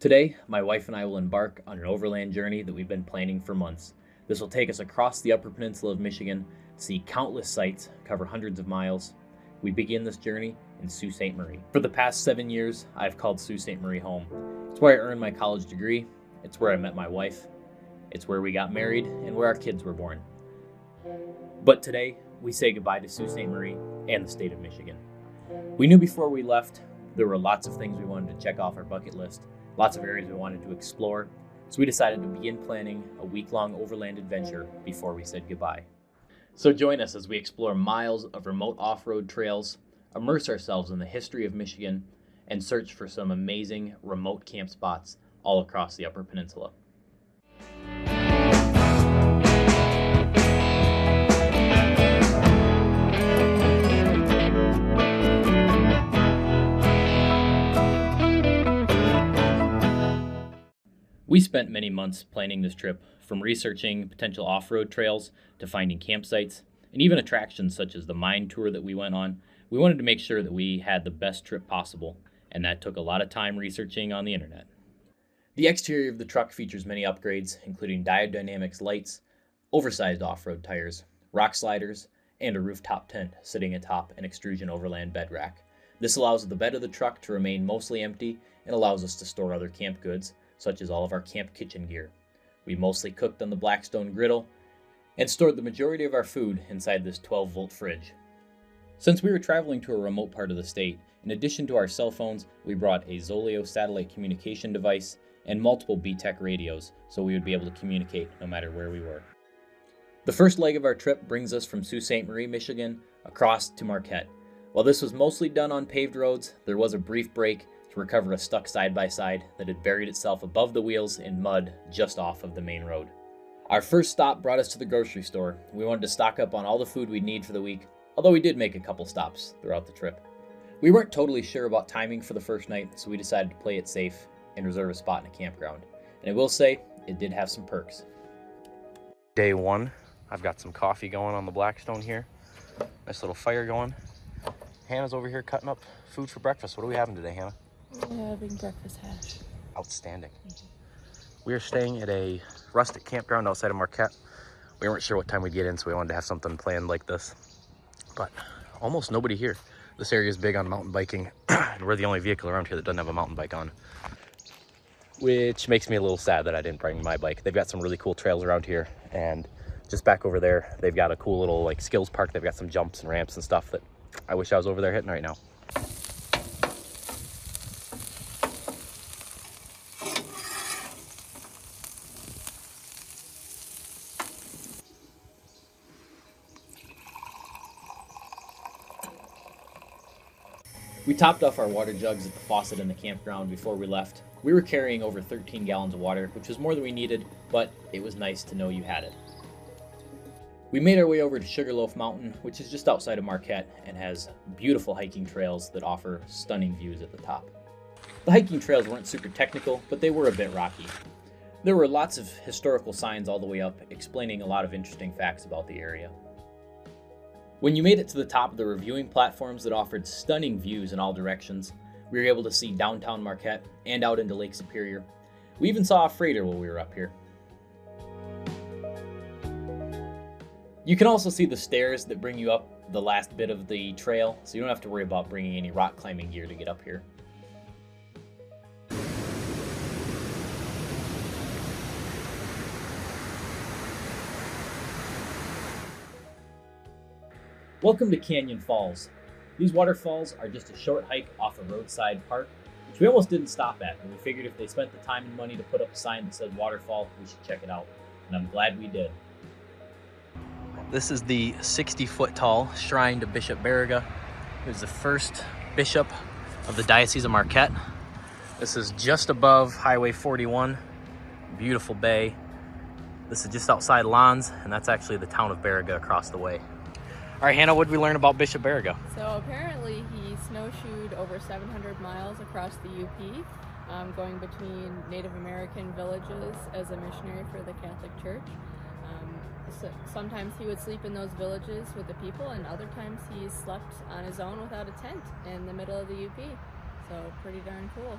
Today, my wife and I will embark on an overland journey that we've been planning for months. This will take us across the Upper Peninsula of Michigan, see countless sights, cover hundreds of miles. We begin this journey in Sault Ste. Marie. For the past 7 years, I've called Sault Ste. Marie home. It's where I earned my college degree, it's where I met my wife, it's where we got married, and where our kids were born. But today, we say goodbye to Sault Ste. Marie and the state of Michigan. We knew before we left there were lots of things we wanted to check off our bucket list, lots of areas we wanted to explore, so we decided to begin planning a week-long overland adventure before we said goodbye. So join us as we explore miles of remote off-road trails, immerse ourselves in the history of Michigan, and search for some amazing remote camp spots all across the Upper Peninsula. We spent many months planning this trip, from researching potential off-road trails to finding campsites, and even attractions such as the mine tour that we went on. We wanted to make sure that we had the best trip possible, and that took a lot of time researching on the internet. The exterior of the truck features many upgrades, including Diodynamics lights, oversized off-road tires, rock sliders, and a rooftop tent sitting atop an extrusion overland bed rack. This allows the bed of the truck to remain mostly empty and allows us to store other camp goods, such as all of our camp kitchen gear. We mostly cooked on the Blackstone griddle and stored the majority of our food inside this 12-volt fridge. Since we were traveling to a remote part of the state, in addition to our cell phones, we brought a Zoleo satellite communication device and multiple B-Tech radios so we would be able to communicate no matter where we were. The first leg of our trip brings us from Sault Ste. Marie, Michigan, across to Marquette. While this was mostly done on paved roads, there was a brief break to recover a stuck side-by-side that had buried itself above the wheels in mud just off of the main road. Our first stop brought us to the grocery store. We wanted to stock up on all the food we'd need for the week, although we did make a couple stops throughout the trip. We weren't totally sure about timing for the first night, so we decided to play it safe and reserve a spot in a campground. And I will say, it did have some perks. Day one, I've got some coffee going on the Blackstone here. Nice little fire going. Hannah's over here cutting up food for breakfast. What are we having today, Hannah? We're having breakfast hash. Outstanding. We are staying at a rustic campground outside of Marquette. We weren't sure what time we'd get in, so we wanted to have something planned like this. But almost nobody here. This area is big on mountain biking, and we're the only vehicle around here that doesn't have a mountain bike on. Which makes me a little sad that I didn't bring my bike. They've got some really cool trails around here, and just back over there, they've got a cool little skills park. They've got some jumps and ramps and stuff that I wish I was over there hitting right now. We topped off our water jugs at the faucet in the campground before we left. We were carrying over 13 gallons of water, which was more than we needed, but it was nice to know you had it. We made our way over to Sugarloaf Mountain, which is just outside of Marquette and has beautiful hiking trails that offer stunning views at the top. The hiking trails weren't super technical, but they were a bit rocky. There were lots of historical signs all the way up, explaining a lot of interesting facts about the area. When you made it to the top of the reviewing platforms that offered stunning views in all directions, we were able to see downtown Marquette and out into Lake Superior. We even saw a freighter while we were up here. You can also see the stairs that bring you up the last bit of the trail, so you don't have to worry about bringing any rock climbing gear to get up here. Welcome to Canyon Falls. These waterfalls are just a short hike off a roadside park, which we almost didn't stop at, but we figured if they spent the time and money to put up a sign that said waterfall, we should check it out. And I'm glad we did. This is the 60-foot tall shrine to Bishop Baraga, who's the first bishop of the Diocese of Marquette. This is just above Highway 41, beautiful bay. This is just outside Lons, and that's actually the town of Baraga across the way. All right, Hannah, what did we learn about Bishop Baraga? So apparently he snowshoed over 700 miles across the UP, going between Native American villages as a missionary for the Catholic Church. So sometimes he would sleep in those villages with the people, and other times he slept on his own without a tent in the middle of the UP. So pretty darn cool.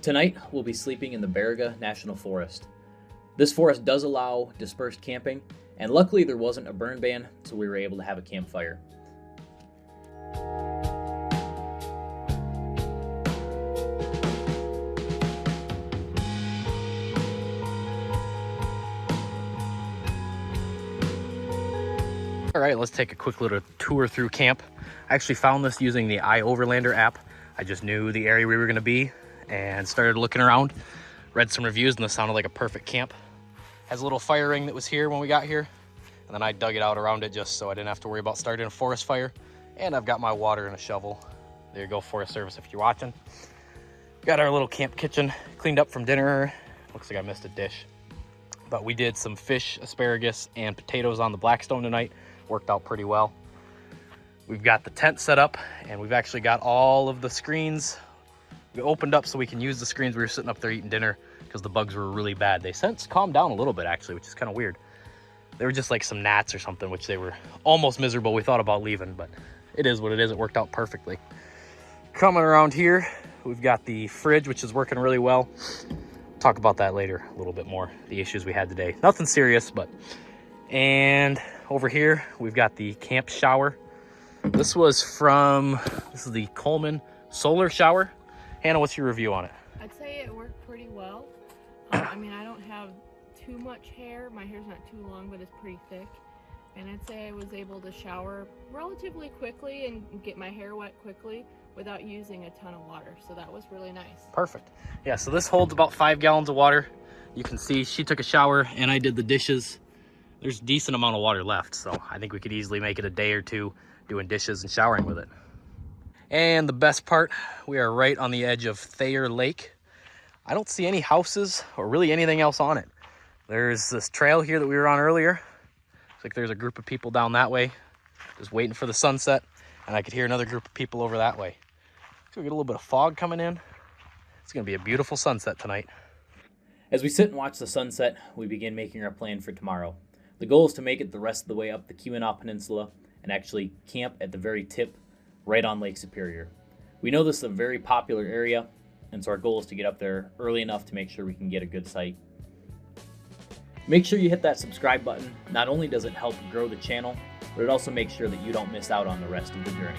Tonight, we'll be sleeping in the Baraga National Forest. This forest does allow dispersed camping, and luckily there wasn't a burn ban, so we were able to have a campfire. All right, let's take a quick little tour through camp. I actually found this using the Overlander app. I just knew the area we were gonna be and started looking around, read some reviews, and this sounded like a perfect camp. Has a little fire ring that was here when we got here, and then I dug it out around it just so I didn't have to worry about starting a forest fire. And I've got my water and a shovel. There you go, Forest Service, if you're watching. Got our little camp kitchen cleaned up from dinner. Looks like I missed a dish. But we did some fish, asparagus, and potatoes on the Blackstone tonight. Worked out pretty well. We've got the tent set up, and we've actually got all of the screens we opened up so we can use the screens. We were sitting up there eating dinner because the bugs were really bad. They since calmed down a little bit actually, which is kind of weird. They were just like some gnats or something, which they were almost miserable. We thought about leaving, but it is what it is. It worked out perfectly. Coming around here, we've got the fridge, which is working really well. Talk about that later a little bit more, the issues we had today. Nothing serious, but. And over here, we've got the camp shower. This is the Coleman solar shower. Hannah, what's your review on it? I'd say it worked pretty well. I mean, I don't have too much hair. My hair's not too long, but it's pretty thick. And I'd say I was able to shower relatively quickly and get my hair wet quickly without using a ton of water. So that was really nice. Perfect. Yeah, so this holds about 5 gallons of water. You can see she took a shower and I did the dishes. There's a decent amount of water left, so I think we could easily make it a day or two doing dishes and showering with it. And the best part, we are right on the edge of Thayer Lake. I don't see any houses or really anything else on it. There's this trail here that we were on earlier. Looks like there's a group of people down that way, just waiting for the sunset. And I could hear another group of people over that way. So we get a little bit of fog coming in. It's gonna be a beautiful sunset tonight. As we sit and watch the sunset, we begin making our plan for tomorrow. The goal is to make it the rest of the way up the Keweenaw Peninsula and actually camp at the very tip right on Lake Superior. We know this is a very popular area, and so our goal is to get up there early enough to make sure we can get a good sight. Make sure you hit that subscribe button. Not only does it help grow the channel, but it also makes sure that you don't miss out on the rest of the journey.